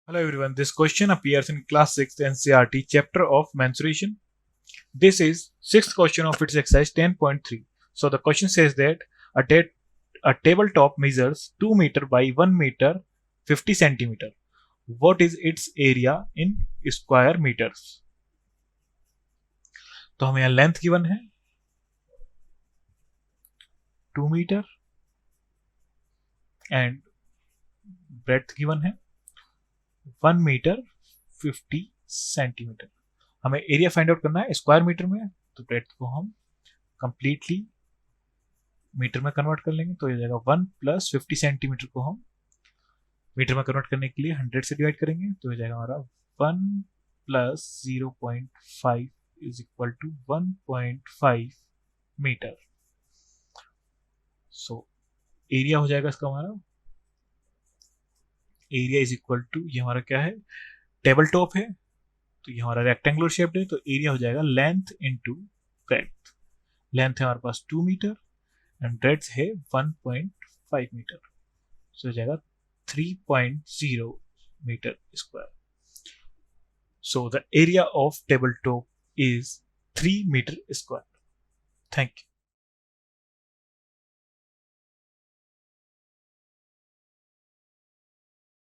Hello everyone, this question appears in Class 6 NCERT chapter of Mensuration. This is 6th question of its exercise 10.3. So the question says that a tabletop measures 2 meter by 1 meter 50 centimeter. What is its area in square meters? तो हमें यहाँ length given है 2 metre and breadth given है 1 metre 50 centimetre. हमें area find out करना है square metre में, तो ब्रेड्थ को हम कंप्लीटली मीटर में कन्वर्ट कर लेंगे. तो ये जाएगा 1 प्लस 50 सेंटीमीटर को हम मीटर में कन्वर्ट करने के लिए 100 से डिवाइड करेंगे. तो ये जाएगा हमारा 1 plus 0.5 is equal to 1.5 metre. So area हो जाएगा इसका हमारा एरिया इज इक्वल टू, ये हमारा क्या है, टेबल टॉप है तो ये हमारा रेक्टेंगुलर शेप्ड है, तो एरिया हो जाएगा लेंथ इनटू ब्रेड्थ. लेंथ है हमारे पास 2 मीटर एंड ब्रेड्थ है 1.5 मीटर. सो हो जाएगा 3.0 metre square. So the area of table top is 3 metre square. Thank you.